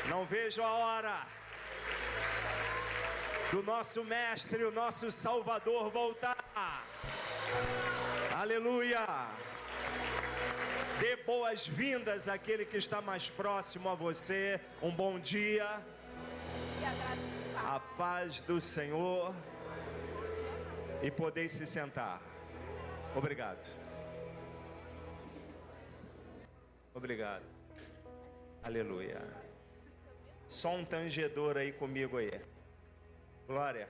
Não vejo a hora do nosso mestre, o nosso Salvador voltar. Aleluia! Dê boas-vindas àquele que está mais próximo a você. Um bom dia. A paz do Senhor. E podeis se sentar. Obrigado. Obrigado. Aleluia. Só um tangedor aí comigo aí. Glória.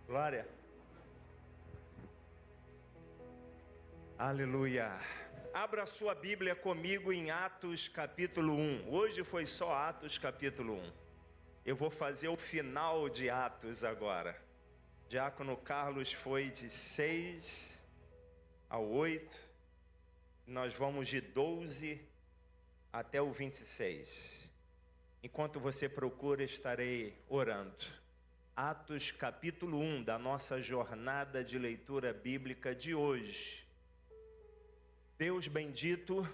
Glória. Aleluia. Abra sua Bíblia comigo em Atos capítulo 1. Hoje foi só Atos capítulo 1. Eu vou fazer o final de Atos agora. Diácono Carlos foi de 6 ao 8. Nós vamos de 12 até o 26. Enquanto você procura, estarei orando. Atos capítulo 1 da nossa jornada de leitura bíblica de hoje. Deus bendito,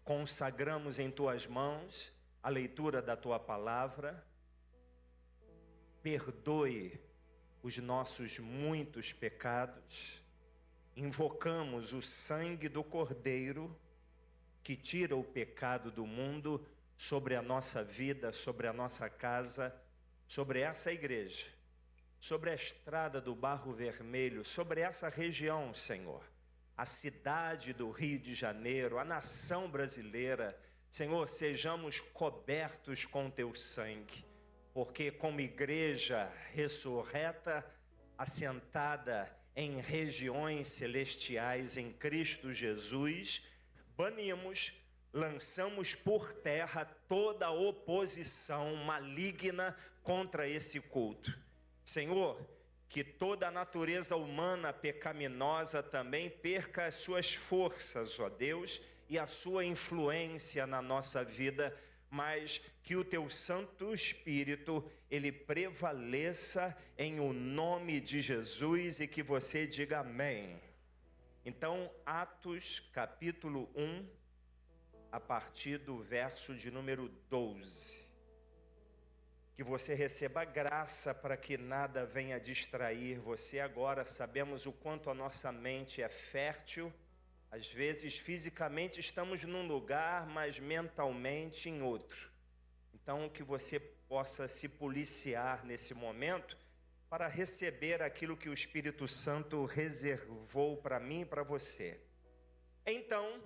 consagramos em tuas mãos a leitura da tua palavra. Perdoe os nossos muitos pecados. Invocamos o sangue do Cordeiro que tira o pecado do mundo sobre a nossa vida, sobre a nossa casa, sobre essa igreja, sobre a estrada do Barro Vermelho, sobre essa região, Senhor, a cidade do Rio de Janeiro, a nação brasileira. Senhor, sejamos cobertos com teu sangue, porque como igreja ressurreta, assentada em regiões celestiais em Cristo Jesus, lançamos por terra toda a oposição maligna contra esse culto. Senhor, que toda a natureza humana pecaminosa também perca as suas forças, ó Deus, e a sua influência na nossa vida, mas que o teu Santo Espírito, ele prevaleça em o nome de Jesus e que você diga amém. Então, Atos capítulo 1, a partir do verso de número 12. Que você receba graça para que nada venha distrair você agora. Sabemos o quanto a nossa mente é fértil. Às vezes, fisicamente estamos num lugar, mas mentalmente em outro. Então, que você possa se policiar nesse momento para receber aquilo que o Espírito Santo reservou para mim e para você. Então,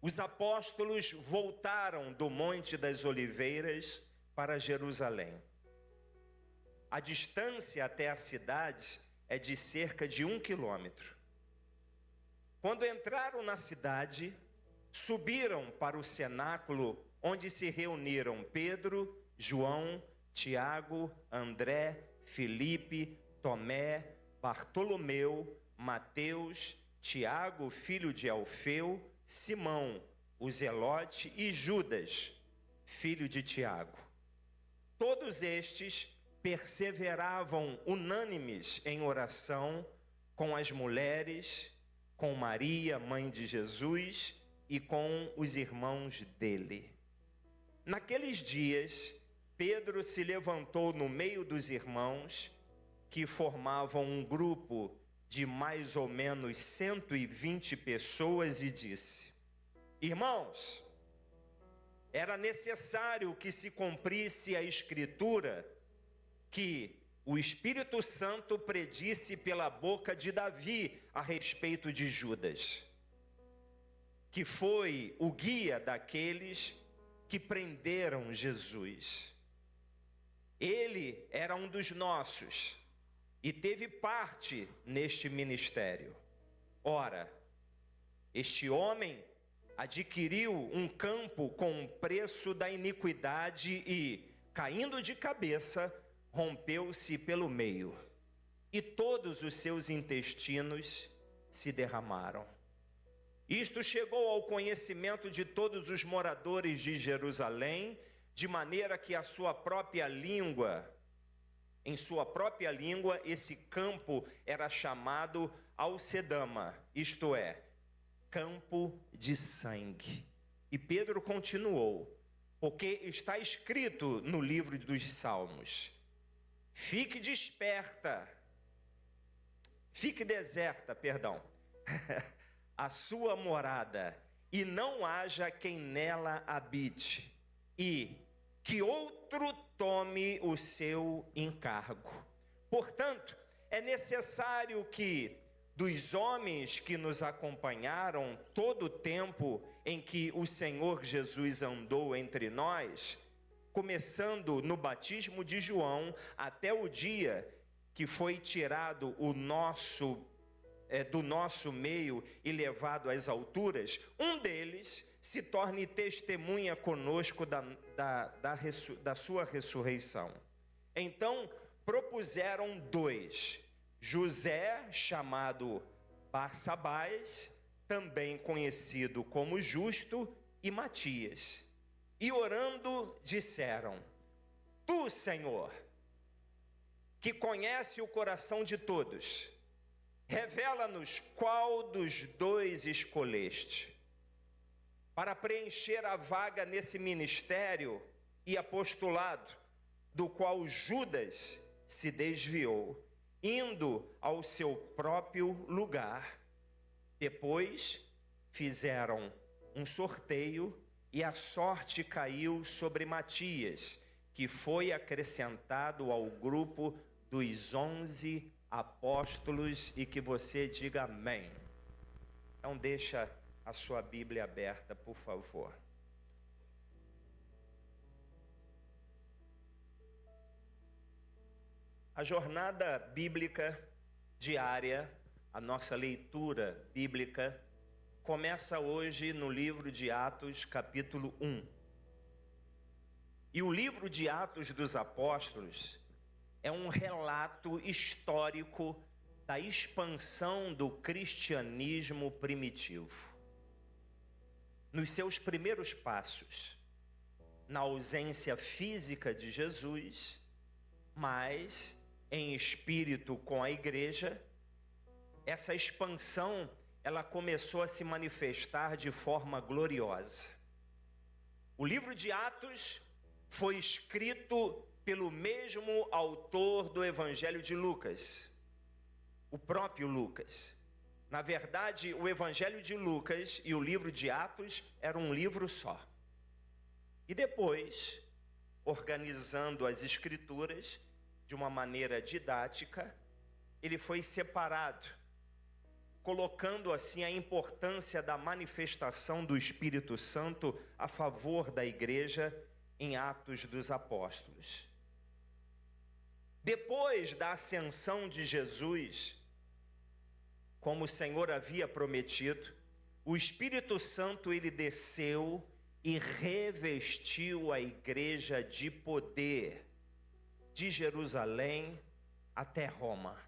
os apóstolos voltaram do Monte das Oliveiras para Jerusalém. A distância até a cidade é de cerca de 1 quilômetro. Quando entraram na cidade, subiram para o cenáculo onde se reuniram Pedro, João, Tiago, André, Filipe, Tomé, Bartolomeu, Mateus, Tiago, filho de Alfeu, Simão, o Zelote e Judas, filho de Tiago. Todos estes perseveravam unânimes em oração com as mulheres, com Maria, mãe de Jesus, e com os irmãos dele. Naqueles dias, Pedro se levantou no meio dos irmãos, que formavam um grupo de mais ou menos 120 pessoas, e disse: Irmãos, era necessário que se cumprisse a Escritura que o Espírito Santo predisse pela boca de Davi a respeito de Judas, que foi o guia daqueles que prenderam Jesus. Ele era um dos nossos e teve parte neste ministério. Ora, este homem adquiriu um campo com o preço da iniquidade e, caindo de cabeça, rompeu-se pelo meio, e todos os seus intestinos se derramaram. Isto chegou ao conhecimento de todos os moradores de Jerusalém, de maneira que em sua própria língua, esse campo era chamado Alcedama, isto é, campo de sangue. E Pedro continuou, porque está escrito no livro dos Salmos: fique deserta, a sua morada, e não haja quem nela habite, e que outro tome o seu encargo. Portanto, é necessário que dos homens que nos acompanharam todo o tempo em que o Senhor Jesus andou entre nós, começando no batismo de João até o dia que foi tirado do nosso meio e levado às alturas, um deles se torne testemunha conosco da sua ressurreição. Então propuseram 2, José, chamado Barsabás, também conhecido como Justo, e Matias. E orando disseram: tu, Senhor, que conhece o coração de todos, revela-nos qual dos 2 escolheste, para preencher a vaga nesse ministério e apostolado, do qual Judas se desviou, indo ao seu próprio lugar. Depois fizeram um sorteio e a sorte caiu sobre Matias, que foi acrescentado ao grupo dos 11 apóstolos, e que você diga amém. Então deixa a sua Bíblia aberta, por favor. A jornada bíblica diária, a nossa leitura bíblica, começa hoje no livro de Atos, capítulo 1. E o livro de Atos dos Apóstolos é um relato histórico da expansão do cristianismo primitivo. Nos seus primeiros passos, na ausência física de Jesus, mas em espírito com a igreja, essa expansão, ela começou a se manifestar de forma gloriosa. O livro de Atos foi escrito pelo mesmo autor do Evangelho de Lucas, o próprio Lucas. Na verdade, o Evangelho de Lucas e o livro de Atos eram um livro só. E depois, organizando as escrituras de uma maneira didática, ele foi separado, colocando assim a importância da manifestação do Espírito Santo a favor da igreja em Atos dos Apóstolos. Depois da ascensão de Jesus, como o Senhor havia prometido, o Espírito Santo ele desceu e revestiu a igreja de poder, de Jerusalém até Roma.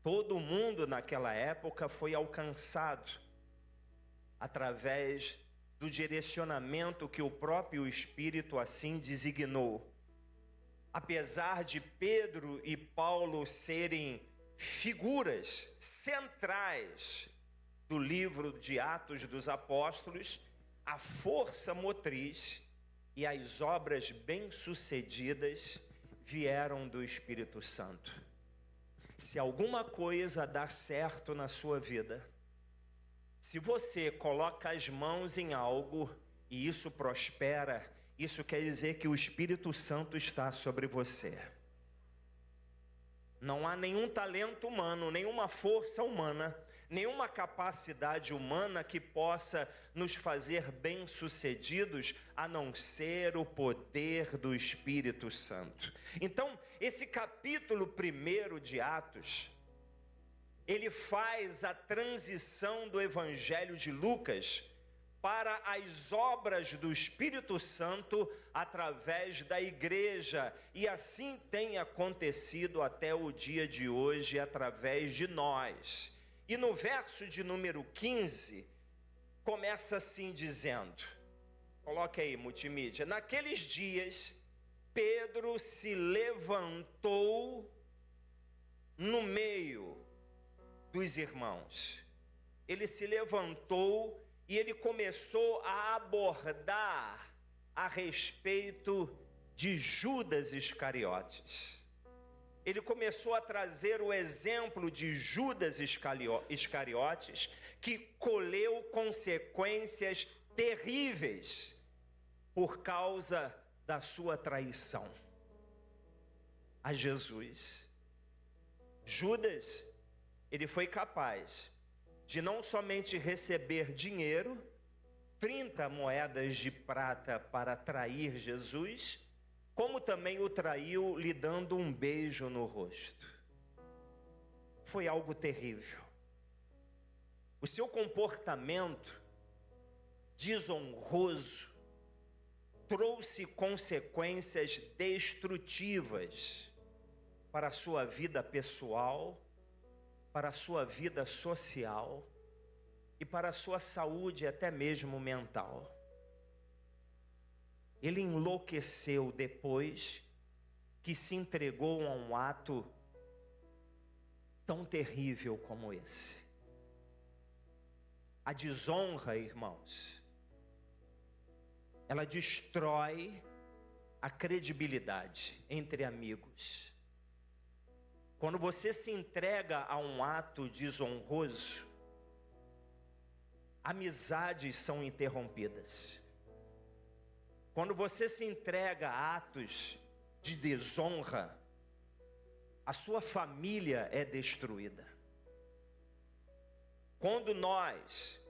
Todo mundo naquela época foi alcançado através do direcionamento que o próprio Espírito assim designou. Apesar de Pedro e Paulo serem figuras centrais do livro de Atos dos Apóstolos, a força motriz e as obras bem-sucedidas vieram do Espírito Santo. Se alguma coisa dá certo na sua vida, se você coloca as mãos em algo e isso prospera, isso quer dizer que o Espírito Santo está sobre você. Não há nenhum talento humano, nenhuma força humana, nenhuma capacidade humana que possa nos fazer bem-sucedidos, a não ser o poder do Espírito Santo. Então, esse capítulo 1 de Atos, ele faz a transição do Evangelho de Lucas para as obras do Espírito Santo através da igreja. E assim tem acontecido até o dia de hoje através de nós. E no verso de número 15, começa assim dizendo, coloque aí multimídia: naqueles dias, Pedro se levantou no meio dos irmãos. Ele se levantou e ele começou a abordar a respeito de Judas Iscariotes. Ele começou a trazer o exemplo de Judas Iscariotes, que colheu consequências terríveis por causa da sua traição a Jesus. Judas, ele foi capaz de não somente receber dinheiro, 30 moedas de prata para trair Jesus, como também o traiu lhe dando um beijo no rosto. Foi algo terrível. O seu comportamento desonroso trouxe consequências destrutivas para a sua vida pessoal, para a sua vida social e para a sua saúde até mesmo mental. Ele enlouqueceu depois que se entregou a um ato tão terrível como esse. A desonra, irmãos, ela destrói a credibilidade entre amigos. Quando você se entrega a um ato desonroso, amizades são interrompidas. Quando você se entrega a atos de desonra, a sua família é destruída. Quando nós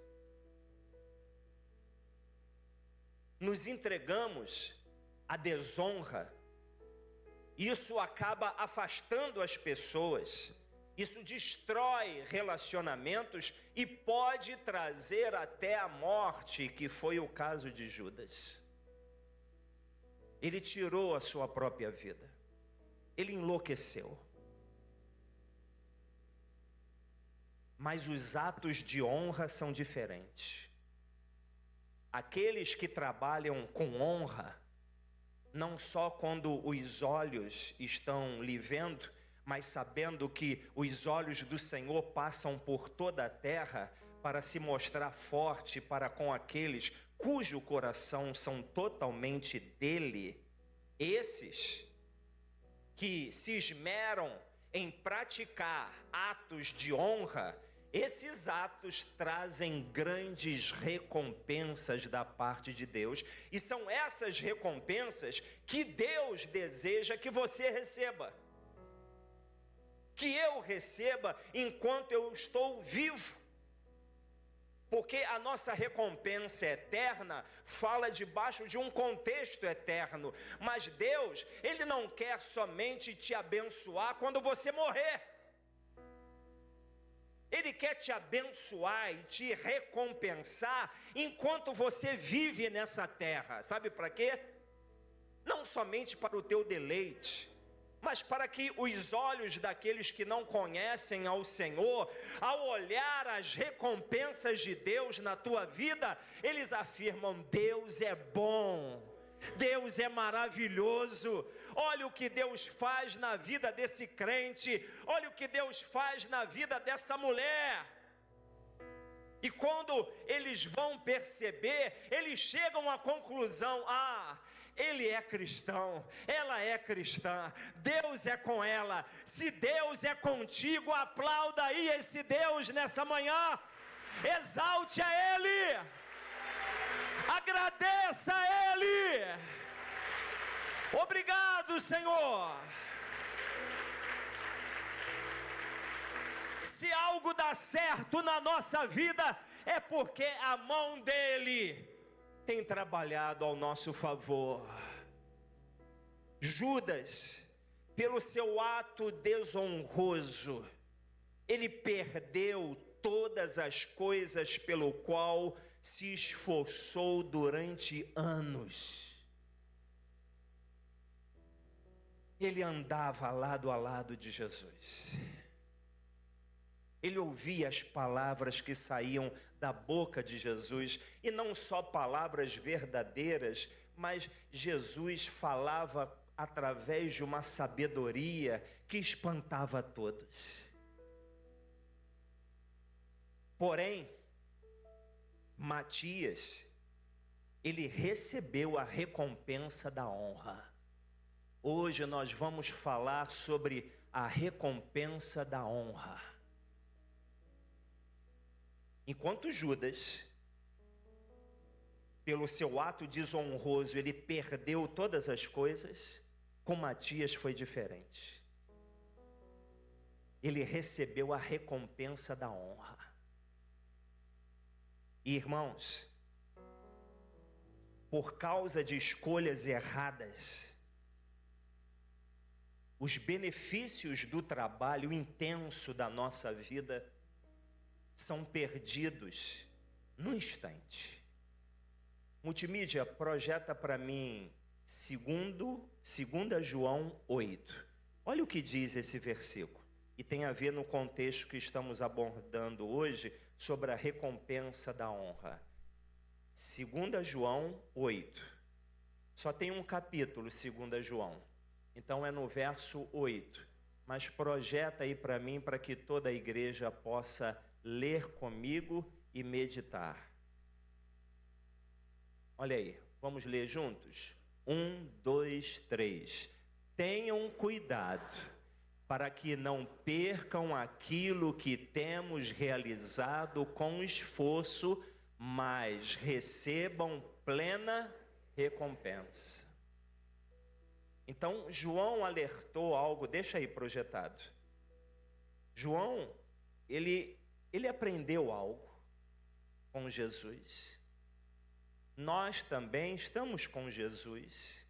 nos entregamos à desonra, isso acaba afastando as pessoas, isso destrói relacionamentos e pode trazer até a morte, que foi o caso de Judas. Ele tirou a sua própria vida, ele enlouqueceu. Mas os atos de honra são diferentes. Aqueles que trabalham com honra, não só quando os olhos estão lhe vendo, mas sabendo que os olhos do Senhor passam por toda a terra para se mostrar forte para com aqueles cujo coração são totalmente dele. Esses que se esmeram em praticar atos de honra, esses atos trazem grandes recompensas da parte de Deus, e são essas recompensas que Deus deseja que você receba, que eu receba enquanto eu estou vivo, porque a nossa recompensa eterna fala debaixo de um contexto eterno, mas Deus, Ele não quer somente te abençoar quando você morrer. Ele quer te abençoar e te recompensar enquanto você vive nessa terra. Sabe para quê? Não somente para o teu deleite, mas para que os olhos daqueles que não conhecem ao Senhor, ao olhar as recompensas de Deus na tua vida, eles afirmam: Deus é bom, Deus é maravilhoso. Olha o que Deus faz na vida desse crente, olha o que Deus faz na vida dessa mulher. E quando eles vão perceber, eles chegam à conclusão: ele é cristão, ela é cristã, Deus é com ela. Se Deus é contigo, aplauda aí esse Deus nessa manhã, exalte a Ele, agradeça a Ele. Obrigado, Senhor. Se algo dá certo na nossa vida, é porque a mão dEle tem trabalhado ao nosso favor. Judas, pelo seu ato desonroso, ele perdeu todas as coisas pelo qual se esforçou durante anos. Ele andava lado a lado de Jesus. Ele ouvia as palavras que saíam da boca de Jesus, e não só palavras verdadeiras, mas Jesus falava através de uma sabedoria que espantava a todos. Porém, Matias, ele recebeu a recompensa da honra. Hoje nós vamos falar sobre a recompensa da honra. Enquanto Judas, pelo seu ato desonroso, ele perdeu todas as coisas, com Matias foi diferente. Ele recebeu a recompensa da honra. E, irmãos, por causa de escolhas erradas, os benefícios do trabalho intenso da nossa vida são perdidos no instante. Multimídia, projeta para mim 2 João 8. Olha o que diz esse versículo. E tem a ver no contexto que estamos abordando hoje sobre a recompensa da honra. 2 João 8. Só tem um capítulo, 2 João. Então é no verso 8. Mas projeta aí para mim, para que toda a igreja possa ler comigo e meditar. Olha aí, vamos ler juntos? 1, 2, 3. Tenham cuidado para que não percam aquilo que temos realizado com esforço, mas recebam plena recompensa. Então, João alertou algo, deixa aí projetado. João, ele aprendeu algo com Jesus. Nós também estamos com Jesus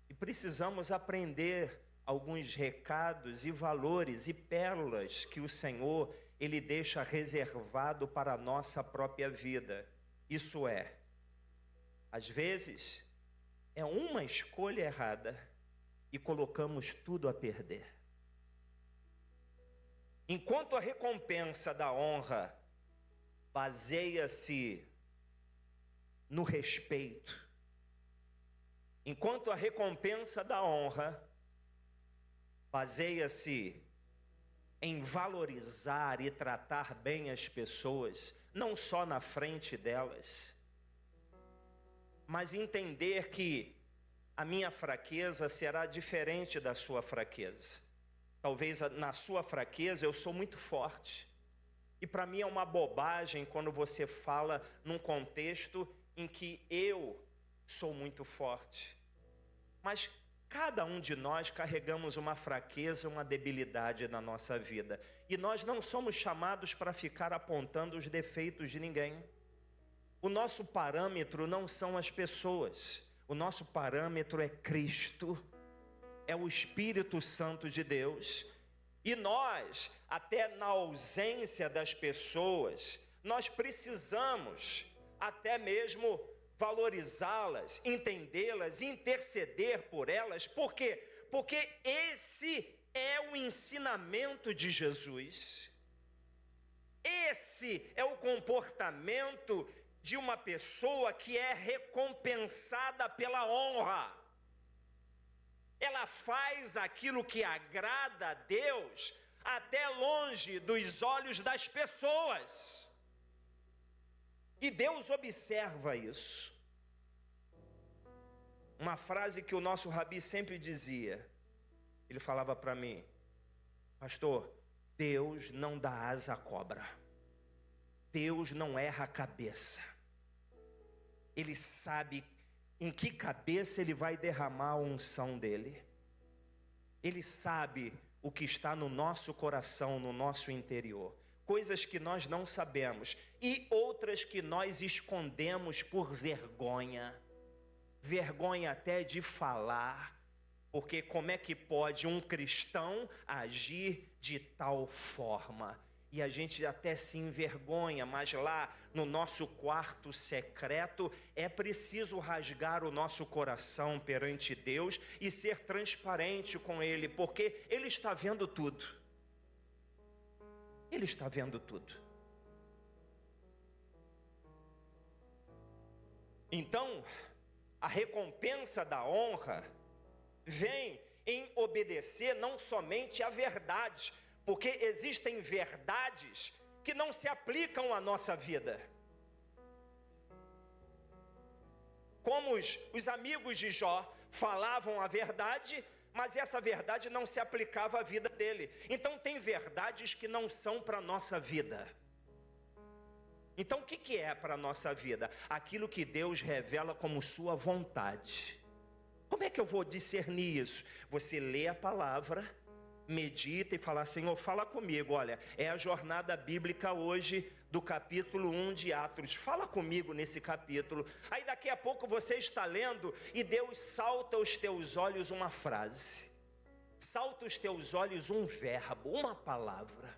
e precisamos aprender alguns recados e valores e pérolas que o Senhor, Ele deixa reservado para a nossa própria vida. Isso é, às vezes, é uma escolha errada e colocamos tudo a perder. Enquanto a recompensa da honra baseia-se no respeito, enquanto a recompensa da honra baseia-se em valorizar e tratar bem as pessoas, não só na frente delas, mas entender que a minha fraqueza será diferente da sua fraqueza. Talvez na sua fraqueza eu sou muito forte. E para mim é uma bobagem quando você fala num contexto em que eu sou muito forte. Mas cada um de nós carregamos uma fraqueza, uma debilidade na nossa vida. E nós não somos chamados para ficar apontando os defeitos de ninguém. O nosso parâmetro não são as pessoas. O nosso parâmetro é Cristo, é o Espírito Santo de Deus. E nós, até na ausência das pessoas, nós precisamos até mesmo valorizá-las, entendê-las, interceder por elas. Por quê? Porque esse é o ensinamento de Jesus. Esse é o comportamento de uma pessoa que é recompensada pela honra. Ela faz aquilo que agrada a Deus até longe dos olhos das pessoas. E Deus observa isso. Uma frase que o nosso rabi sempre dizia, ele falava para mim: pastor, Deus não dá asa à cobra. Deus não erra a cabeça. Ele sabe em que cabeça Ele vai derramar a unção dEle. Ele sabe o que está no nosso coração, no nosso interior. Coisas que nós não sabemos e outras que nós escondemos por vergonha. Vergonha até de falar. Porque como é que pode um cristão agir de tal forma? E a gente até se envergonha, mas lá no nosso quarto secreto é preciso rasgar o nosso coração perante Deus e ser transparente com Ele, porque Ele está vendo tudo. Ele está vendo tudo. Então, a recompensa da honra vem em obedecer não somente à verdade, porque existem verdades que não se aplicam à nossa vida. como os amigos de Jó falavam a verdade, mas essa verdade não se aplicava à vida dele. Então tem verdades que não são para a nossa vida. Então o que é para a nossa vida? Aquilo que Deus revela como sua vontade. Como é que eu vou discernir isso? Você lê a palavra, medita e fala: Senhor, fala comigo. Olha, é a jornada bíblica hoje do capítulo 1 de Atos. Fala comigo nesse capítulo. Aí daqui a pouco você está lendo e Deus salta aos teus olhos uma frase. Salta aos teus olhos um verbo, uma palavra.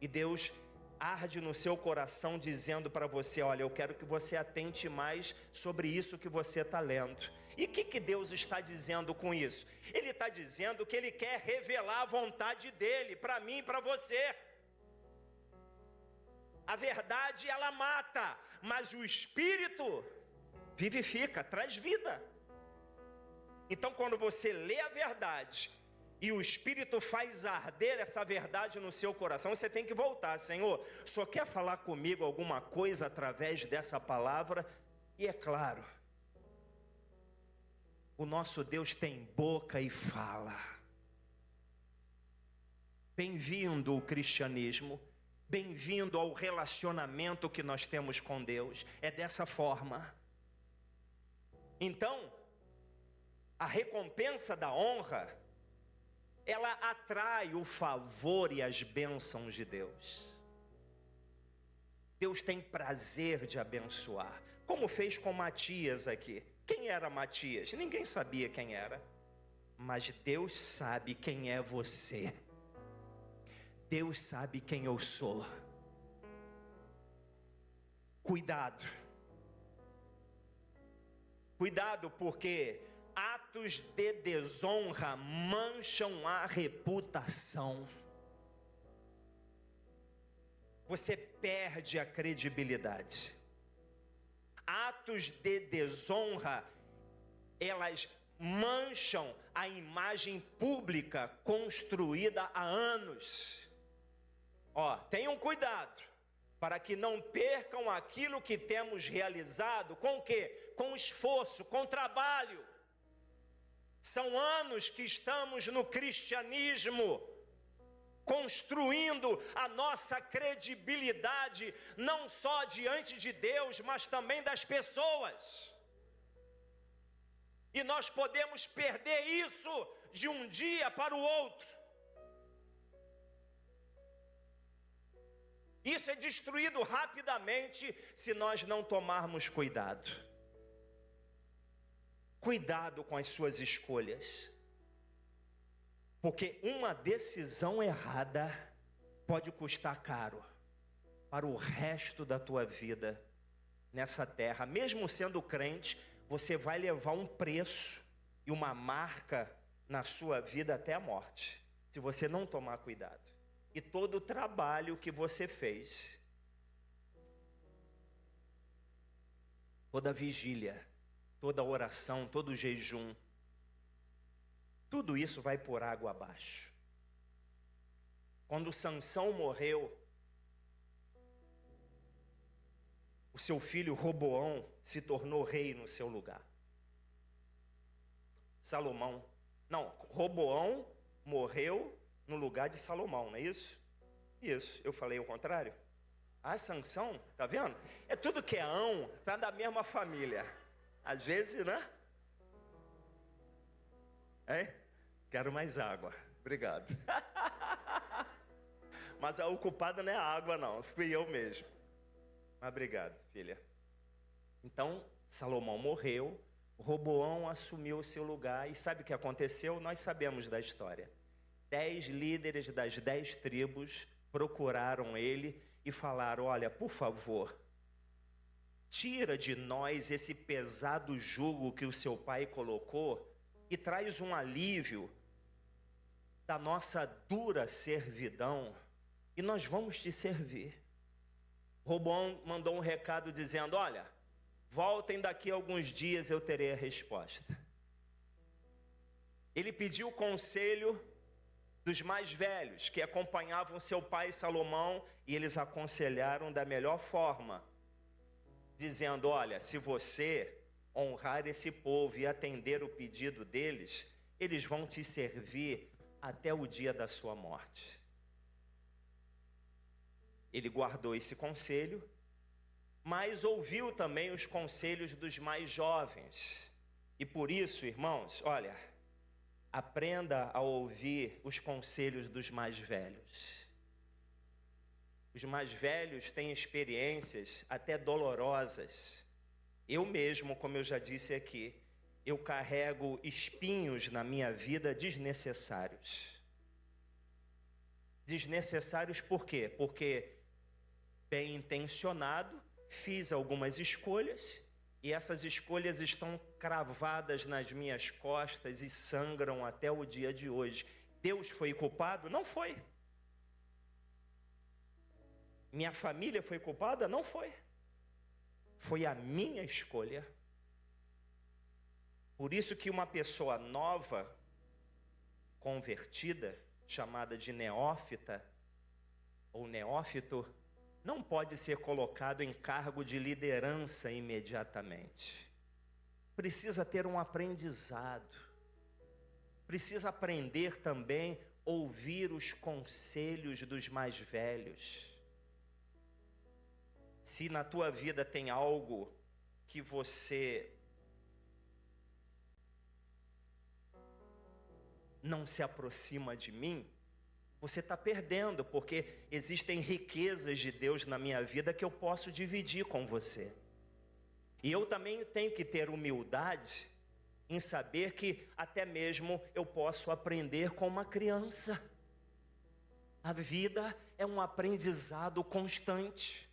E Deus arde no seu coração dizendo para você: olha, eu quero que você atente mais sobre isso que você está lendo. E o que Deus está dizendo com isso? Ele está dizendo que Ele quer revelar a vontade dEle para mim e para você. A verdade, ela mata, mas o Espírito vivifica, traz vida. Então quando você lê a verdade e o Espírito faz arder essa verdade no seu coração, você tem que voltar: Senhor, só quer falar comigo alguma coisa através dessa palavra? E é claro, o nosso Deus tem boca e fala. Bem-vindo ao cristianismo, bem-vindo ao relacionamento que nós temos com Deus. É dessa forma. Então, a recompensa da honra, ela atrai o favor e as bênçãos de Deus. Deus tem prazer de abençoar, como fez com Matias aqui. Quem era Matias? Ninguém sabia quem era, mas Deus sabe quem é você. Deus sabe quem eu sou. Cuidado. Cuidado, porque atos de desonra mancham a reputação. Você perde a credibilidade. Atos de desonra, elas mancham a imagem pública construída há anos. Tenham cuidado para que não percam aquilo que temos realizado. Com o quê? Com esforço, com trabalho. São anos que estamos no cristianismo, construindo a nossa credibilidade, não só diante de Deus, mas também das pessoas. E nós podemos perder isso de um dia para o outro. Isso é destruído rapidamente se nós não tomarmos cuidado. Cuidado com as suas escolhas. Porque uma decisão errada pode custar caro para o resto da tua vida nessa terra. Mesmo sendo crente, você vai levar um preço e uma marca na sua vida até a morte, se você não tomar cuidado. E todo o trabalho que você fez, toda a vigília, toda a oração, todo o jejum, tudo isso vai por água abaixo. Quando Sansão morreu, o seu filho Roboão se tornou rei no seu lugar. Roboão morreu no lugar de Salomão, não é isso? Isso, eu falei o contrário? Sansão, tá vendo? É tudo que é tá da mesma família. Às vezes, né? Quero mais água. Obrigado. Mas a culpada não é a água, não. Fui eu mesmo. Mas obrigado, filha. Então, Salomão morreu. Roboão assumiu o seu lugar. E sabe o que aconteceu? Nós sabemos da história. 10 líderes das 10 tribos procuraram ele e falaram: olha, por favor, tira de nós esse pesado jugo que o seu pai colocou e traz um alívio da nossa dura servidão, e nós vamos te servir. Roboão mandou um recado dizendo: olha, voltem daqui a alguns dias, eu terei a resposta. Ele pediu conselho dos mais velhos que acompanhavam seu pai Salomão, e eles aconselharam da melhor forma, dizendo: olha, se você honrar esse povo e atender o pedido deles, eles vão te servir até o dia da sua morte. Ele guardou esse conselho, mas ouviu também os conselhos dos mais jovens. E por isso, irmãos, olha, aprenda a ouvir os conselhos dos mais velhos. Os mais velhos têm experiências até dolorosas. Eu mesmo, como eu já disse aqui, eu carrego espinhos na minha vida desnecessários. Desnecessários por quê? Porque, bem intencionado, fiz algumas escolhas e essas escolhas estão cravadas nas minhas costas e sangram até o dia de hoje. Deus foi culpado? Não foi. Minha família foi culpada? Não foi. Foi a minha escolha. Por isso que uma pessoa nova, convertida, chamada de neófita ou neófito, não pode ser colocado em cargo de liderança imediatamente. Precisa ter um aprendizado. Precisa aprender também a ouvir os conselhos dos mais velhos. Se na tua vida tem algo que você não se aproxima de mim, você está perdendo, porque existem riquezas de Deus na minha vida que eu posso dividir com você. E eu também tenho que ter humildade em saber que até mesmo eu posso aprender com uma criança. A vida é um aprendizado constante.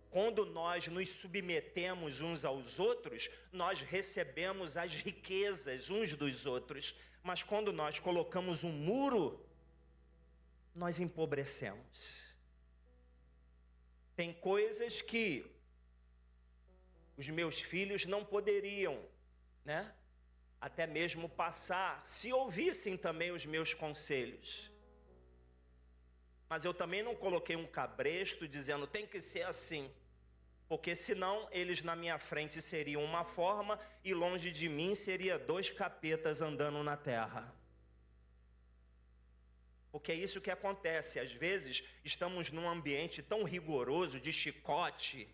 Quando nós nos submetemos uns aos outros, nós recebemos as riquezas uns dos outros. Mas quando nós colocamos um muro, nós empobrecemos. Tem coisas que os meus filhos não poderiam, né? Até mesmo passar, se ouvissem também os meus conselhos. Mas eu também não coloquei um cabresto dizendo tem que ser assim. Porque senão eles na minha frente seriam uma forma e longe de mim seria 2 capetas andando na terra. Porque é isso que acontece. Às vezes estamos num ambiente tão rigoroso de chicote.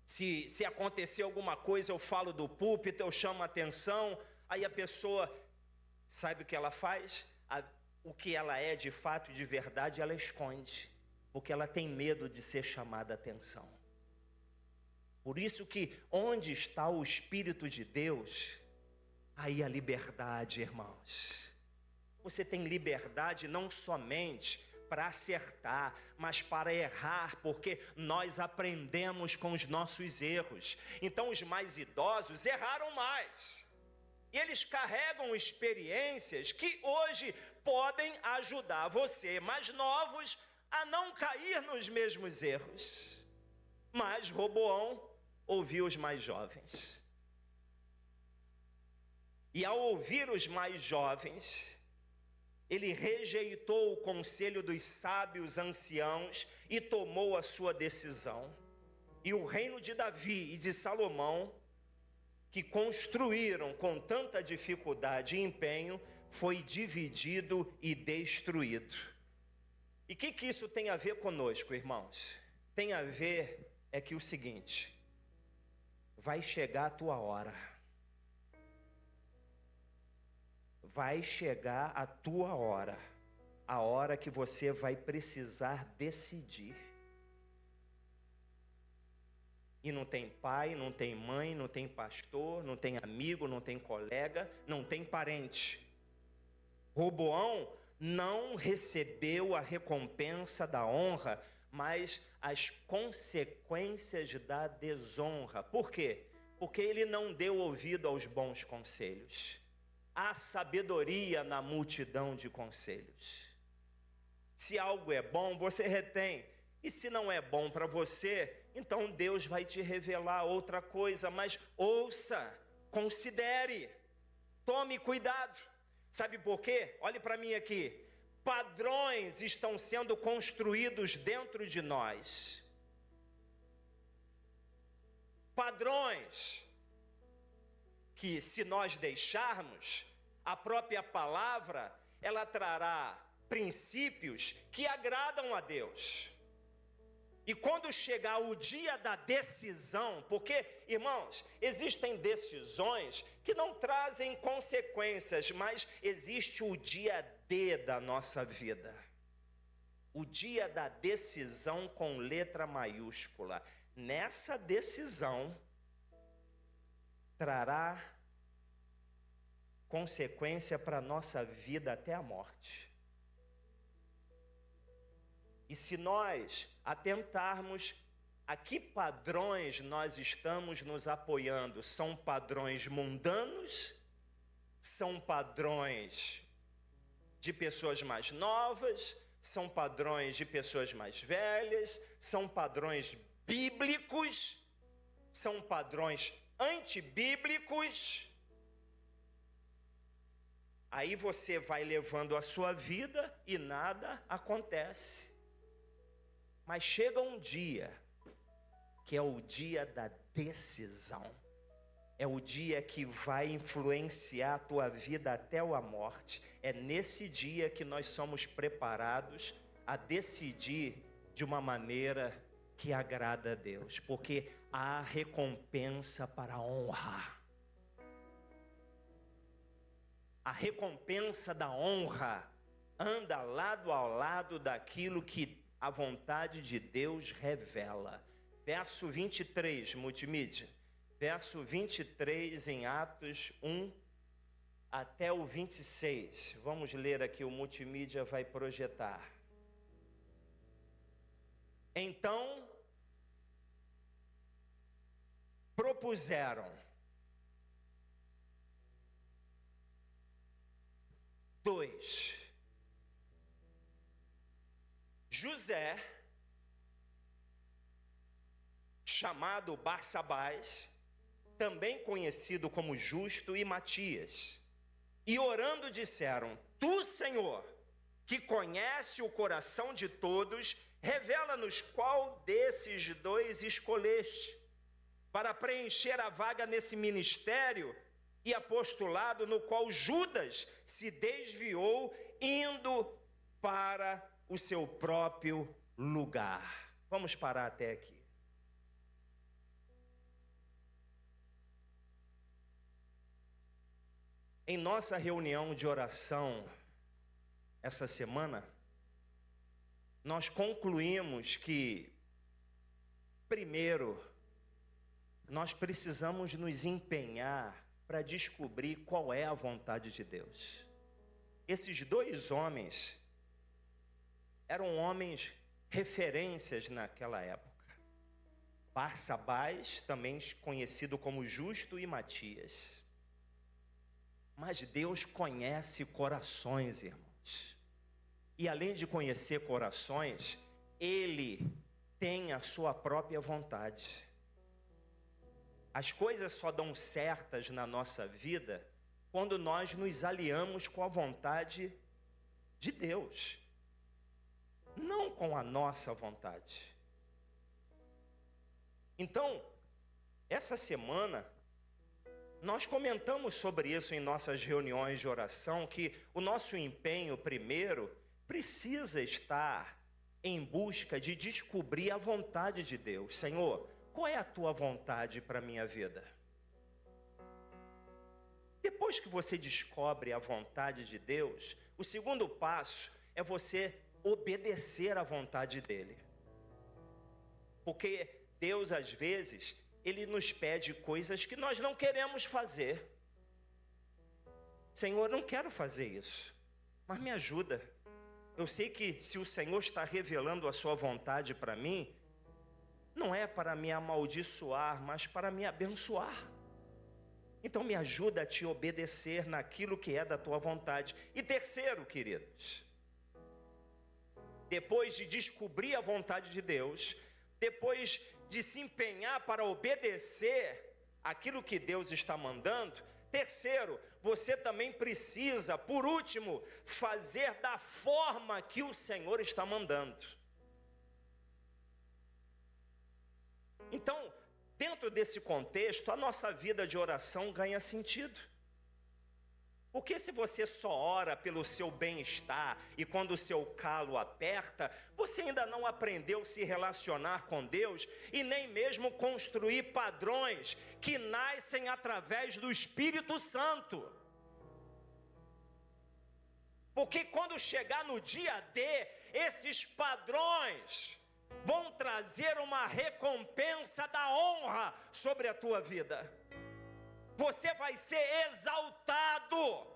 Se acontecer alguma coisa eu falo do púlpito, eu chamo a atenção. Aí a pessoa sabe o que ela faz? O que ela é de fato e de verdade ela esconde. Porque ela tem medo de ser chamada a atenção. Por isso que onde está o Espírito de Deus, aí a liberdade, irmãos. Você tem liberdade não somente para acertar, mas para errar, porque nós aprendemos com os nossos erros. Então os mais idosos erraram mais. E eles carregam experiências que hoje podem ajudar você, mais novos, a não cair nos mesmos erros. Mas Roboão ouviu os mais jovens. E ao ouvir os mais jovens, ele rejeitou o conselho dos sábios anciãos e tomou a sua decisão. E o reino de Davi e de Salomão, que construíram com tanta dificuldade e empenho, foi dividido e destruído. E o que isso tem a ver conosco, irmãos? Tem a ver é que o seguinte: vai chegar a tua hora. Vai chegar a tua hora. A hora que você vai precisar decidir. E não tem pai, não tem mãe, não tem pastor, não tem amigo, não tem colega, não tem parente. Roboão não recebeu a recompensa da honra, mas as consequências da desonra. Por quê? Porque ele não deu ouvido aos bons conselhos. Há sabedoria na multidão de conselhos. Se algo é bom, você retém. E se não é bom para você, então Deus vai te revelar outra coisa. Mas ouça, considere, tome cuidado. Sabe por quê? Olhe para mim aqui. Padrões estão sendo construídos dentro de nós. padrões que, se nós deixarmos, a própria palavra, ela trará princípios que agradam a Deus. E quando chegar o dia da decisão, porque, irmãos, existem decisões que não trazem consequências, mas existe o dia D da nossa vida. O dia da decisão com letra maiúscula. Nessa decisão, trará consequência para a nossa vida até a morte. E se nós atentarmos a que padrões nós estamos nos apoiando, são padrões mundanos, são padrões de pessoas mais novas, são padrões de pessoas mais velhas, são padrões bíblicos, são padrões antibíblicos. Aí você vai levando a sua vida e nada acontece. Mas chega um dia, que é o dia da decisão. É o dia que vai influenciar a tua vida até a morte. É nesse dia que nós somos preparados a decidir de uma maneira que agrada a Deus. Porque há recompensa para a honra. A recompensa da honra anda lado a lado daquilo que a vontade de Deus revela. Verso 23, multimídia. Verso 23 em Atos 1 até o 26. Vamos ler aqui, o multimídia vai projetar. Então, propuseram 2. José, chamado Barsabás, também conhecido como Justo, e Matias. E orando disseram: Tu, Senhor, que conhece o coração de todos, revela-nos qual desses 2 escolheste, para preencher a vaga nesse ministério e apostolado no qual Judas se desviou, indo para o seu próprio lugar. Vamos parar até aqui. Em nossa reunião de oração essa semana, nós concluímos que, primeiro, nós precisamos nos empenhar para descobrir qual é a vontade de Deus. Esses 2 homens eram homens referências naquela época. Barsabás, também conhecido como Justo, e Matias. Mas Deus conhece corações, irmãos. E além de conhecer corações, Ele tem a sua própria vontade. As coisas só dão certas na nossa vida quando nós nos aliamos com a vontade de Deus, não com a nossa vontade. Então, essa semana, nós comentamos sobre isso em nossas reuniões de oração, que o nosso empenho, primeiro, precisa estar em busca de descobrir a vontade de Deus. Senhor, qual é a tua vontade para a minha vida? Depois que você descobre a vontade de Deus, o segundo passo é você obedecer à vontade dele. Porque Deus, às vezes, Ele nos pede coisas que nós não queremos fazer. Senhor, não quero fazer isso, mas me ajuda. Eu sei que se o Senhor está revelando a sua vontade para mim, não é para me amaldiçoar, mas para me abençoar. Então me ajuda a te obedecer naquilo que é da tua vontade. E terceiro, queridos, depois de descobrir a vontade de Deus, depois de se empenhar para obedecer aquilo que Deus está mandando, terceiro, você também precisa, por último, fazer da forma que o Senhor está mandando. Então, Dentro desse contexto, a nossa vida de oração ganha sentido. Porque se você só ora pelo seu bem-estar e quando o seu calo aperta, você ainda não aprendeu a se relacionar com Deus e nem mesmo construir padrões que nascem através do Espírito Santo. Porque quando chegar no dia D, esses padrões vão trazer uma recompensa da honra sobre a tua vida. Você vai ser exaltado.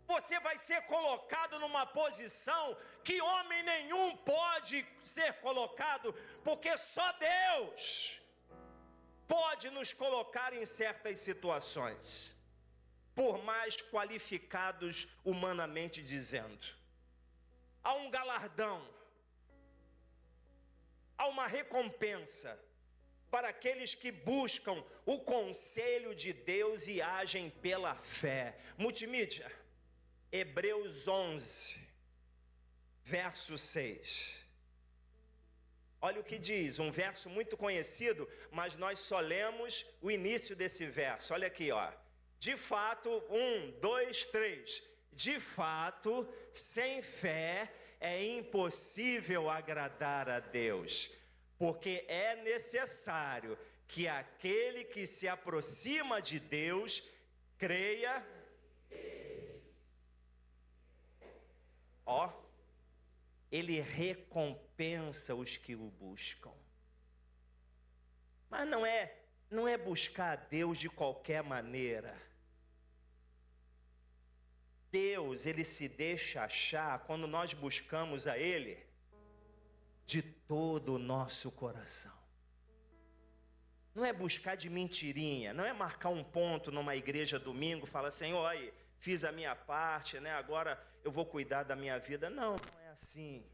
Você vai ser colocado numa posição que homem nenhum pode ser colocado, porque só Deus pode nos colocar em certas situações, por mais qualificados humanamente dizendo. Há um galardão, há uma recompensa para aqueles que buscam o conselho de Deus e agem pela fé. Multimídia, Hebreus 11, verso 6. Olha o que diz, um verso muito conhecido, mas nós só lemos o início desse verso. Olha aqui, ó. De fato, 1, 2, 3. De fato, sem fé é impossível agradar a Deus, porque é necessário que aquele que se aproxima de Deus creia. Ó, ele recompensa os que o buscam. Mas não é buscar a Deus de qualquer maneira. Deus, ele se deixa achar quando nós buscamos a ele de todo o nosso coração. Não é buscar de mentirinha, não é marcar um ponto numa igreja domingo, falar, Senhor, aí, fiz a minha parte, né? Agora eu vou cuidar da minha vida. Não, não é assim.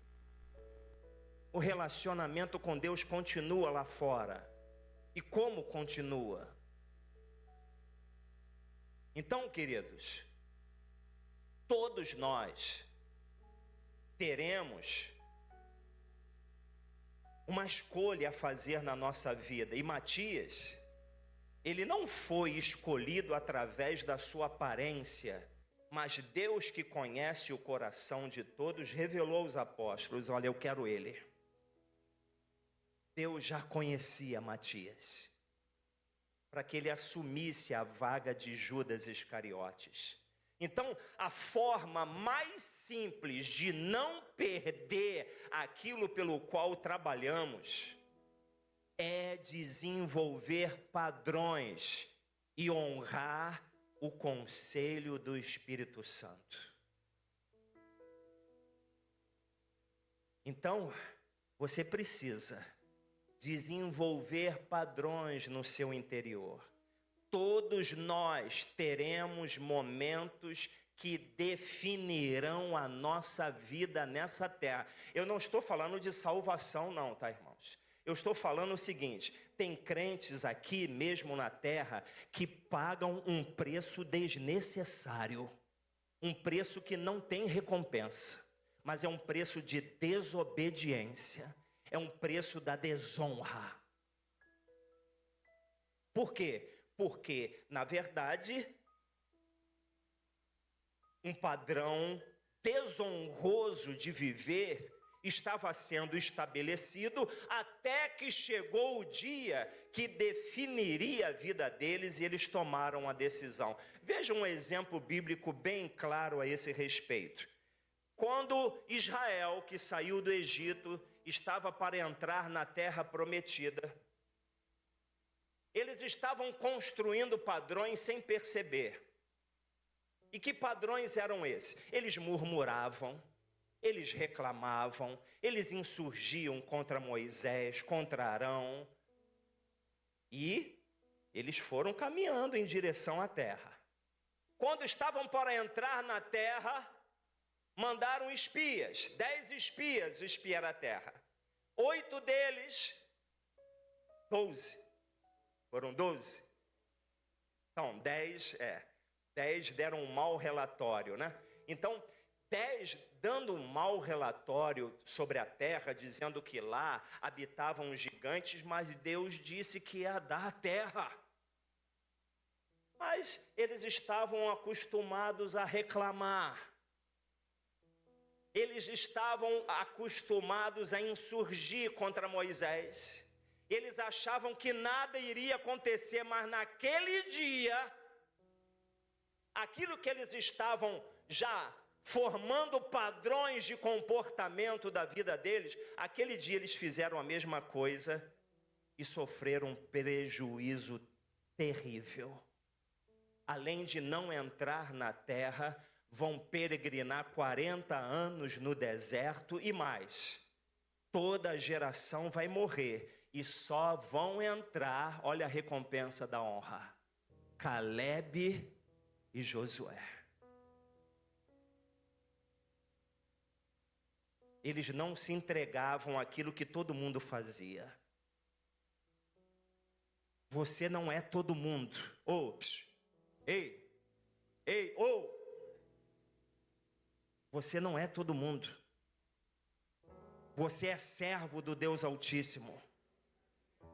O relacionamento com Deus continua lá fora. E como continua? Então, queridos, todos nós teremos uma escolha a fazer na nossa vida. E Matias, ele não foi escolhido através da sua aparência, mas Deus, que conhece o coração de todos, revelou aos apóstolos, olha, eu quero ele. Deus já conhecia Matias, para que ele assumisse a vaga de Judas Iscariotes. Então, a forma mais simples de não perder aquilo pelo qual trabalhamos é desenvolver padrões e honrar o conselho do Espírito Santo. Então, você precisa desenvolver padrões no seu interior. Todos nós teremos momentos que definirão a nossa vida nessa terra. Eu não estou falando de salvação não, tá, irmãos? Eu estou falando o seguinte, tem crentes aqui mesmo na terra que pagam um preço desnecessário, um preço que não tem recompensa, mas é um preço de desobediência, é um preço da desonra. Por quê? Porque, na verdade, um padrão desonroso de viver estava sendo estabelecido até que chegou o dia que definiria a vida deles e eles tomaram a decisão. Veja um exemplo bíblico bem claro a esse respeito. Quando Israel, que saiu do Egito, estava para entrar na terra prometida, eles estavam construindo padrões sem perceber. E que padrões eram esses? Eles murmuravam, eles reclamavam, eles insurgiam contra Moisés, contra Arão. E eles foram caminhando em direção à terra. Quando estavam para entrar na terra, mandaram espias, 10 espias espiar a terra. 8 deles, 12. Foram 12? Então, 10 deram um mau relatório, né? Então, 10 dando um mau relatório sobre a terra, dizendo que lá habitavam os gigantes, mas Deus disse que ia dar a terra. Mas eles estavam acostumados a reclamar. Eles estavam acostumados a insurgir contra Moisés. Eles achavam que nada iria acontecer, mas naquele dia, aquilo que eles estavam já formando padrões de comportamento da vida deles, aquele dia eles fizeram a mesma coisa e sofreram um prejuízo terrível. Além de não entrar na terra, vão peregrinar 40 anos no deserto e mais. Toda a geração vai morrer e só vão entrar, olha a recompensa da honra, Calebe e Josué. Eles não se entregavam àquilo que todo mundo fazia. Você não é todo mundo. Você não é todo mundo. Você é servo do Deus Altíssimo.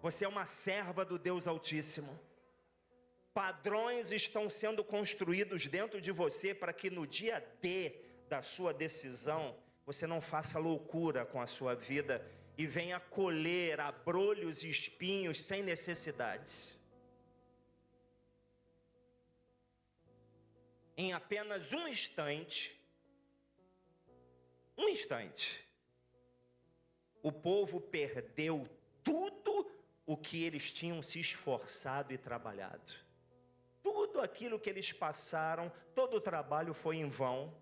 Você é uma serva do Deus Altíssimo. Padrões estão sendo construídos dentro de você para que no dia D da sua decisão, você não faça loucura com a sua vida e venha colher abrolhos e espinhos sem necessidades. Em apenas um instante, o povo perdeu tudo o que eles tinham se esforçado e trabalhado. Tudo aquilo que eles passaram, todo o trabalho foi em vão.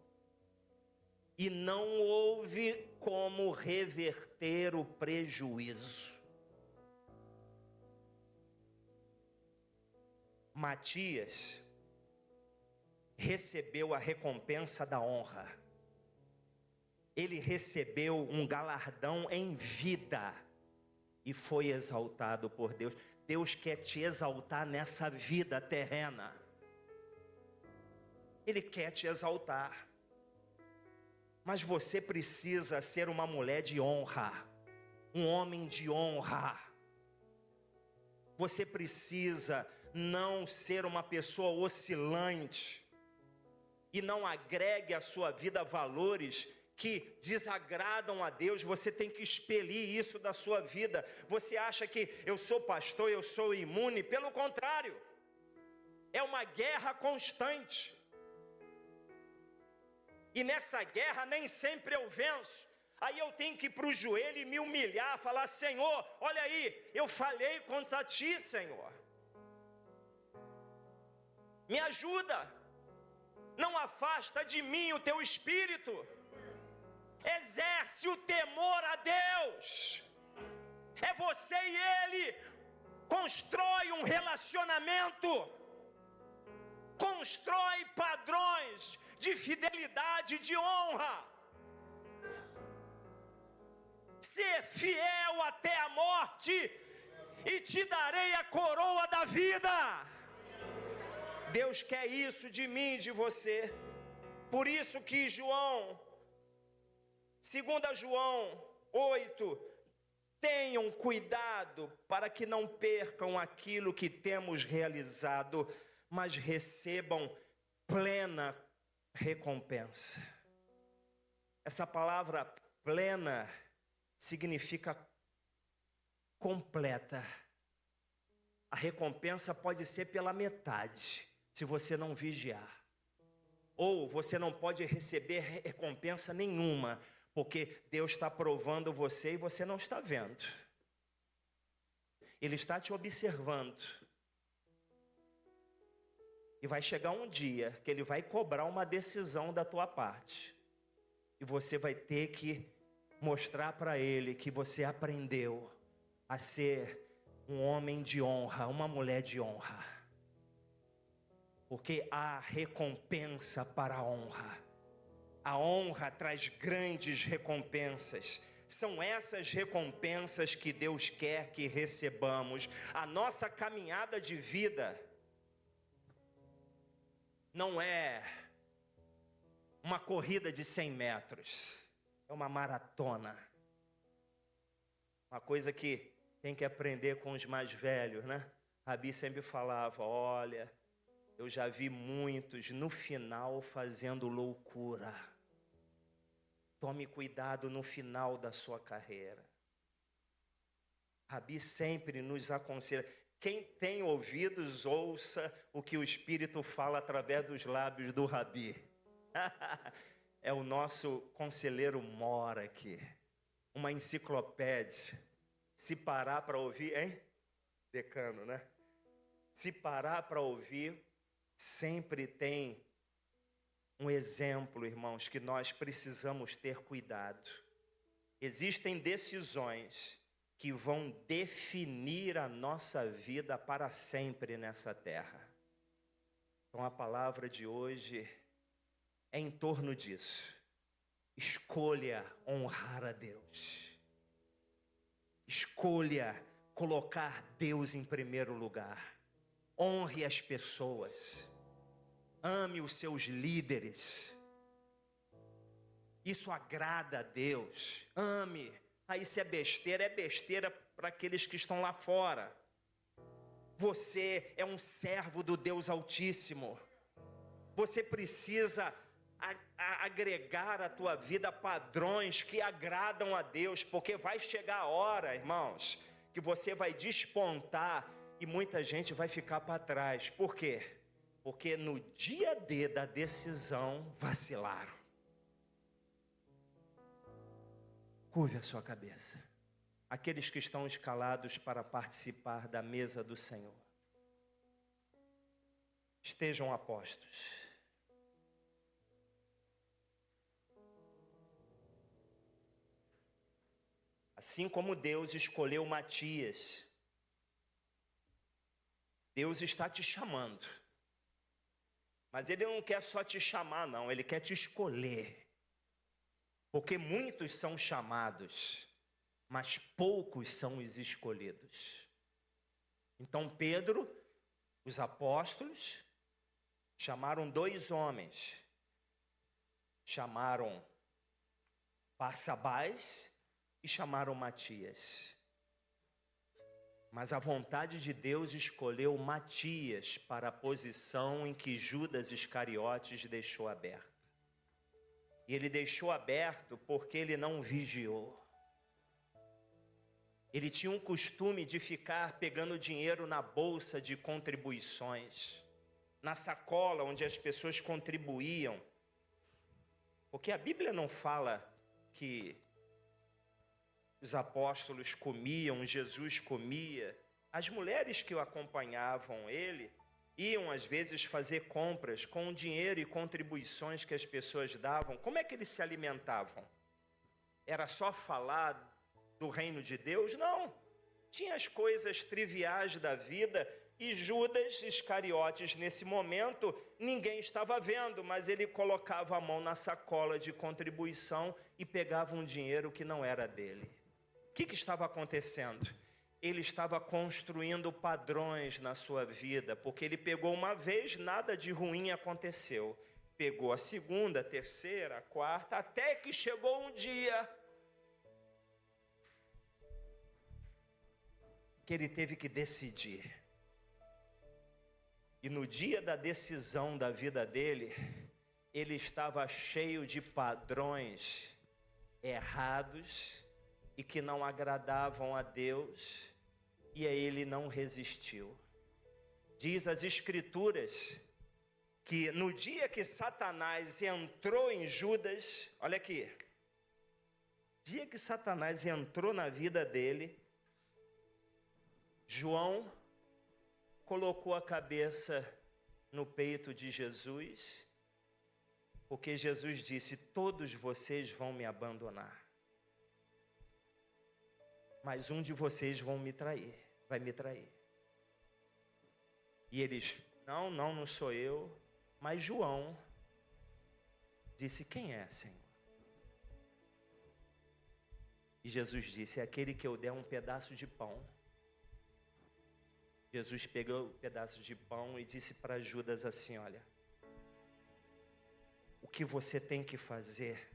E não houve como reverter o prejuízo. Matias recebeu a recompensa da honra. Ele recebeu um galardão em vida e foi exaltado por Deus. Deus quer te exaltar nessa vida terrena. Ele quer te exaltar. Mas você precisa ser uma mulher de honra, um homem de honra. Você precisa não ser uma pessoa oscilante e não agregue à sua vida valores que desagradam a Deus. Você tem que expelir isso da sua vida. Você acha que eu sou pastor, eu sou imune? Pelo contrário, é uma guerra constante. E nessa guerra nem sempre eu venço. Aí eu tenho que ir para o joelho e me humilhar, falar: Senhor, olha aí, eu falhei contra ti, Senhor. Me ajuda. Não afasta de mim o teu espírito. Exerce o temor a Deus. É você e ele. Constrói um relacionamento. Constrói padrões de fidelidade, de honra. Ser fiel até a morte e te darei a coroa da vida. Deus quer isso de mim e de você. Por isso que João, 2 João 8, tenham cuidado para que não percam aquilo que temos realizado, mas recebam plena recompensa. Essa palavra plena significa completa. A recompensa pode ser pela metade, se você não vigiar. Ou você não pode receber recompensa nenhuma, porque Deus está provando você e você não está vendo. Ele está te observando. E vai chegar um dia que Ele vai cobrar uma decisão da tua parte. E você vai ter que mostrar para Ele que você aprendeu a ser um homem de honra, uma mulher de honra. Porque há recompensa para a honra. A honra traz grandes recompensas. São essas recompensas que Deus quer que recebamos. A nossa caminhada de vida não é uma corrida de 100 metros. É uma maratona. Uma coisa que tem que aprender com os mais velhos, né? Rabi sempre falava, olha, eu já vi muitos no final fazendo loucura. Tome cuidado no final da sua carreira. Rabi sempre nos aconselha. Quem tem ouvidos, ouça o que o Espírito fala através dos lábios do Rabi. É o nosso conselheiro mora aqui. Uma enciclopédia. Se parar para ouvir, hein? Decano, né? Se parar para ouvir, sempre tem um exemplo, irmãos, que nós precisamos ter cuidado. Existem decisões que vão definir a nossa vida para sempre nessa terra. Então a palavra de hoje é em torno disso. Escolha honrar a Deus. Escolha colocar Deus em primeiro lugar. Honre as pessoas. Ame os seus líderes. Isso agrada a Deus. Ame. Isso é besteira para aqueles que estão lá fora. Você é um servo do Deus Altíssimo. Você precisa agregar à tua vida padrões que agradam a Deus, porque vai chegar a hora, irmãos, que você vai despontar e muita gente vai ficar para trás. Por quê? Porque no dia D da decisão vacilaram. Curve a sua cabeça. Aqueles que estão escalados para participar da mesa do Senhor, estejam apostos. Assim como Deus escolheu Matias, Deus está te chamando. Mas Ele não quer só te chamar, não. Ele quer te escolher. Porque muitos são chamados, mas poucos são os escolhidos. Então Pedro, os apóstolos, chamaram 2 homens. Chamaram Barsabás e chamaram Matias. Mas a vontade de Deus escolheu Matias para a posição em que Judas Iscariotes deixou aberta. E ele deixou aberto porque ele não vigiou. Ele tinha um costume de ficar pegando dinheiro na bolsa de contribuições, na sacola onde as pessoas contribuíam. Porque a Bíblia não fala que os apóstolos comiam, Jesus comia. As mulheres que o acompanhavam ele iam às vezes fazer compras com o dinheiro e contribuições que as pessoas davam. Como é que eles se alimentavam? Era só falar do reino de Deus? Não. Tinha as coisas triviais da vida e Judas Iscariotes, nesse momento, ninguém estava vendo, mas ele colocava a mão na sacola de contribuição e pegava um dinheiro que não era dele. O que estava acontecendo? Ele estava construindo padrões na sua vida, porque ele pegou uma vez, nada de ruim aconteceu. Pegou a segunda, a terceira, a quarta, até que chegou um dia que ele teve que decidir. E no dia da decisão da vida dele, ele estava cheio de padrões errados e que não agradavam a Deus, e a ele não resistiu. Diz as Escrituras que no dia que Satanás entrou em Judas, olha aqui, dia que Satanás entrou na vida dele, João colocou a cabeça no peito de Jesus, porque Jesus disse: todos vocês vão me abandonar, mas um de vocês vai me trair. E eles: não sou eu. Mas João disse: quem é, Senhor? E Jesus disse: é aquele que eu der um pedaço de pão. Jesus pegou o pedaço de pão e disse para Judas assim: olha, o que você tem que fazer,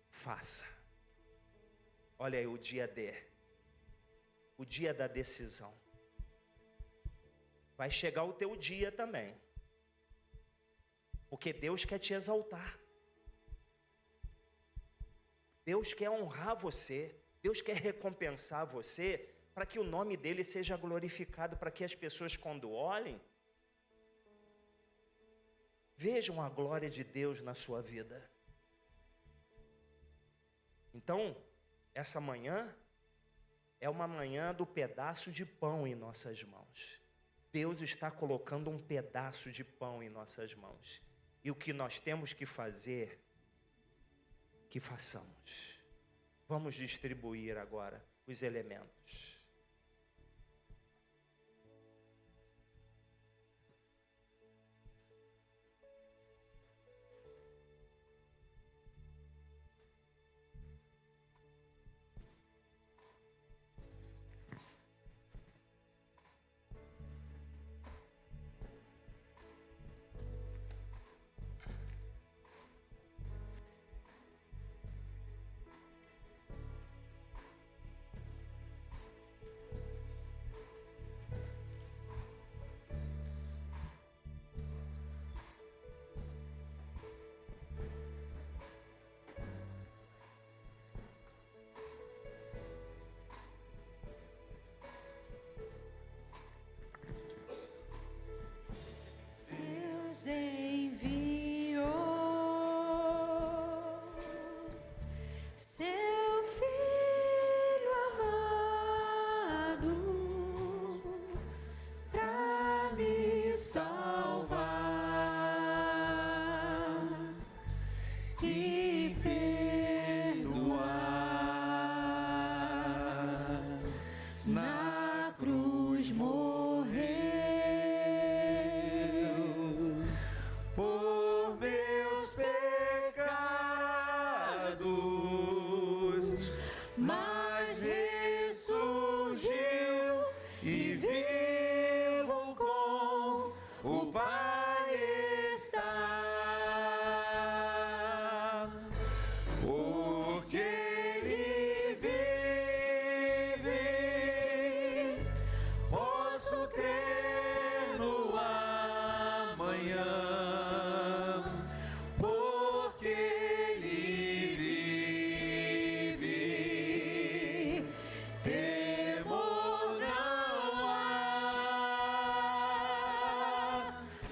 faça. Olha aí o dia da decisão. Vai chegar o teu dia também, porque Deus quer te exaltar. Deus quer honrar você. Deus quer recompensar você, para que o nome dele seja glorificado, para que as pessoas, quando olhem, vejam a glória de Deus na sua vida. Então, essa manhã é uma manhã do pedaço de pão em nossas mãos. Deus está colocando um pedaço de pão em nossas mãos. E o que nós temos que fazer, que façamos. Vamos distribuir agora os elementos. Deus enviou seu Filho amado para me salvar e perdoar. Na cruz morreu por meus pecados, mas ressurgiu e vivo com o Pai está. Porque Ele vive, posso crer no amanhã. Porque Ele vive, temor não há.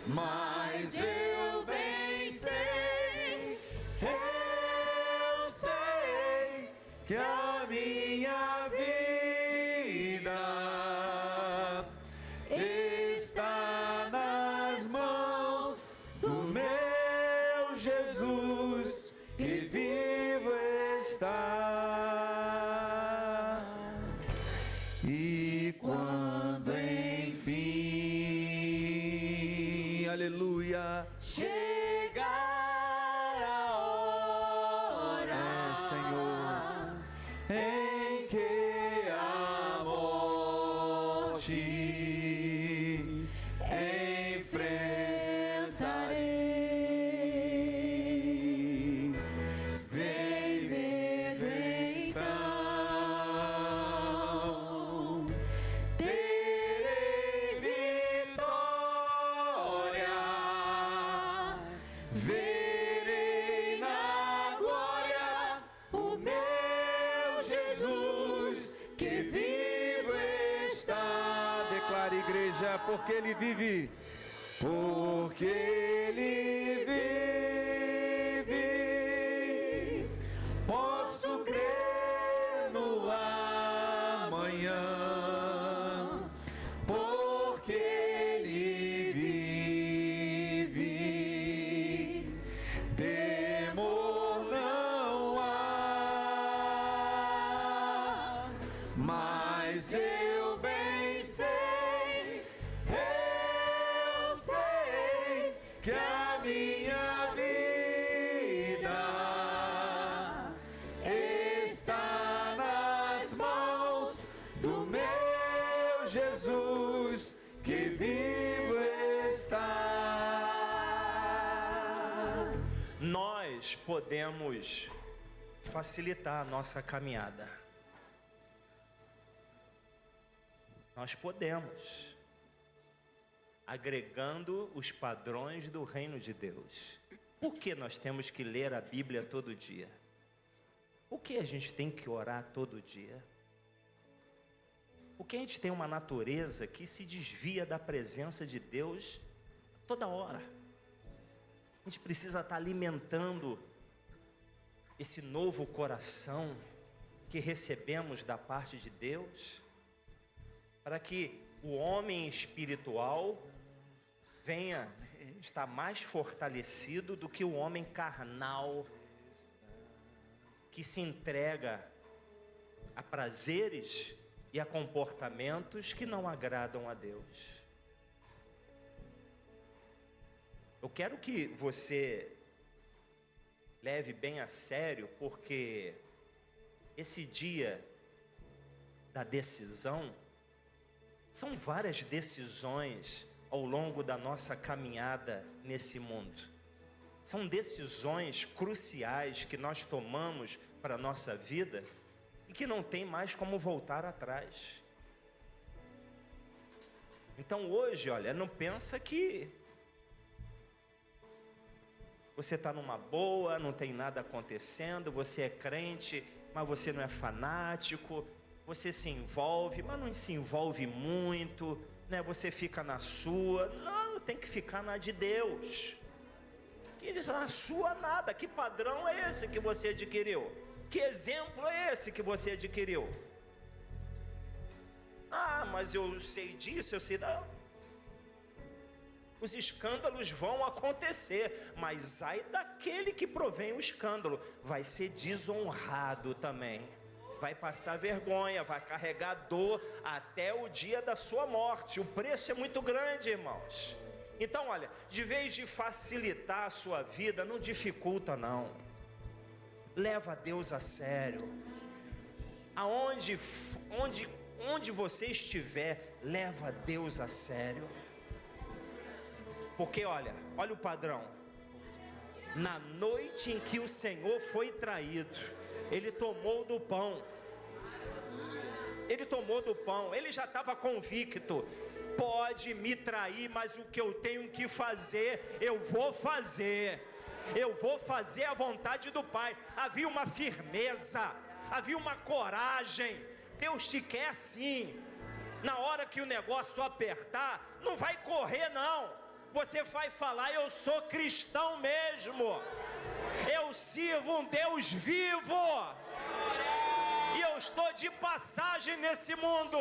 Mas eu bem sei, eu sei que a minha vida está nas mãos do meu Jesus, que vivo está. E quando enfim, aleluia, chegar a hora, Senhor, em que a morte enfrentarei, sem medo então, terei vitória, verei na glória o meu Jesus, que vivo está. Declare, igreja, porque Ele vive, porque Ele vive, posso crer no amanhã. Porque Ele vive, temor não há. Mas eu bem sei, eu sei que a minha vida está nas mãos do meu Jesus, que vivo está. nós podemos facilitar a nossa caminhada. Nós podemos, agregando os padrões do reino de Deus. Por que nós temos que ler a Bíblia todo dia? Por que a gente tem que orar todo dia? Porque a gente tem uma natureza que se desvia da presença de Deus toda hora. A gente precisa estar alimentando esse novo coração que recebemos da parte de Deus, para que o homem espiritual venha estar mais fortalecido do que o homem carnal, que se entrega a prazeres e a comportamentos que não agradam a Deus. Eu quero que você leve bem a sério, porque esse dia da decisão, são várias decisões ao longo da nossa caminhada nesse mundo. São decisões cruciais que nós tomamos para a nossa vida e que não tem mais como voltar atrás. Então hoje, olha, não pensa que você está numa boa, não tem nada acontecendo, você é crente, mas você não é fanático, você se envolve, mas não se envolve muito, né? Você fica na sua. Não, tem que ficar na de Deus. Que na sua nada. Que padrão é esse que você adquiriu? Que exemplo é esse que você adquiriu? Ah, mas eu sei disso, eu sei da... Os escândalos vão acontecer, mas ai daquele que provém o escândalo, vai ser desonrado também. Vai passar vergonha, vai carregar dor até o dia da sua morte. O preço é muito grande, irmãos. Então, olha, de vez de facilitar a sua vida, não dificulta não. Leva Deus a sério. Onde você estiver, leva Deus a sério. Porque olha o padrão. Na noite em que o Senhor foi traído, Ele tomou do pão. Ele tomou do pão. Ele já estava convicto. Pode me trair, mas o que eu tenho que fazer, eu vou fazer. Eu vou fazer a vontade do Pai. Havia uma firmeza, havia uma coragem. Deus te quer assim. Na hora que o negócio apertar, não vai correr não. Você vai falar, eu sou cristão mesmo. Eu sirvo um Deus vivo. E eu estou de passagem nesse mundo.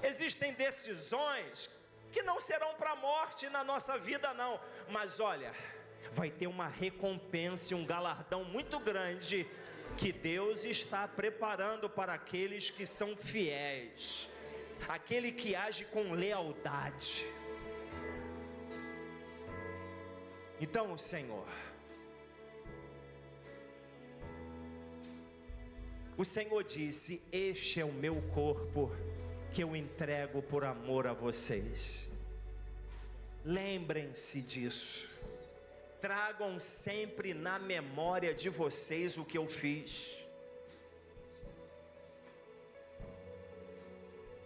Existem decisões que não serão para a morte na nossa vida não. Mas olha, vai ter uma recompensa, um galardão muito grande que Deus está preparando para aqueles que são fiéis. Aquele que age com lealdade. Então o Senhor disse: este é o meu corpo que eu entrego por amor a vocês. Lembrem-se disso. Tragam sempre na memória de vocês o que eu fiz.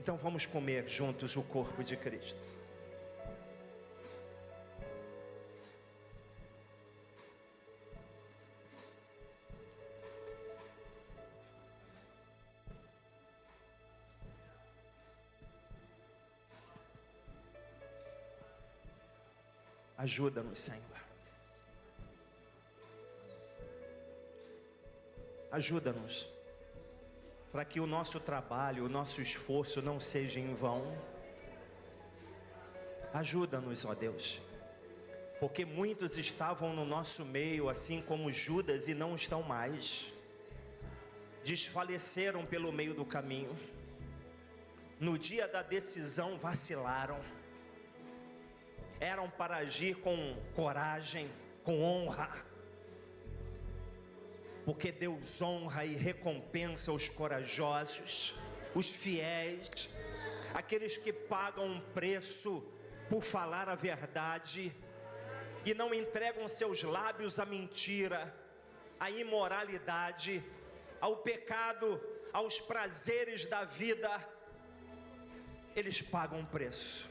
Então vamos comer juntos o corpo de Cristo. Ajuda-nos, Senhor. Ajuda-nos, para que o nosso trabalho, o nosso esforço não seja em vão. Ajuda-nos, ó Deus, porque muitos estavam no nosso meio, assim como Judas, e não estão mais. Desfaleceram pelo meio do caminho. No dia da decisão vacilaram. Eram para agir com coragem, com honra. Porque Deus honra e recompensa os corajosos, os fiéis, aqueles que pagam um preço por falar a verdade e não entregam seus lábios à mentira, à imoralidade, ao pecado, aos prazeres da vida, eles pagam um preço.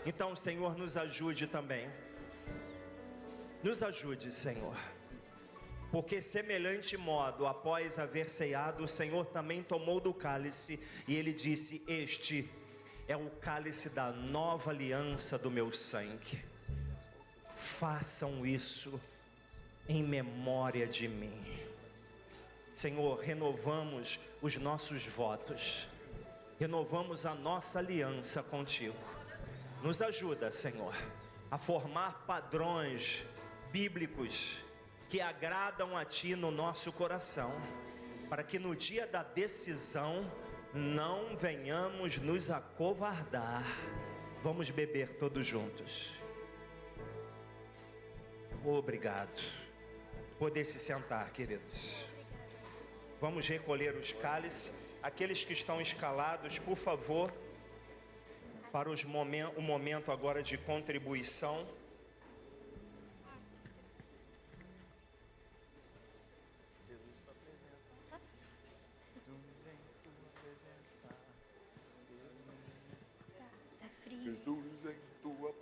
Então, Senhor, nos ajude também. Nos ajude, Senhor. Porque semelhante modo, após haver ceado, o Senhor também tomou do cálice e ele disse: este é o cálice da nova aliança do meu sangue. Façam isso em memória de mim. Senhor, renovamos os nossos votos, renovamos a nossa aliança contigo. Nos ajuda, Senhor, a formar padrões bíblicos que agradam a Ti no nosso coração, para que no dia da decisão não venhamos nos acovardar. Vamos beber todos juntos. Obrigado. Poder se sentar, queridos. Vamos recolher os cálices. Aqueles que estão escalados, por favor, para o momento agora de contribuição. Jesus em tua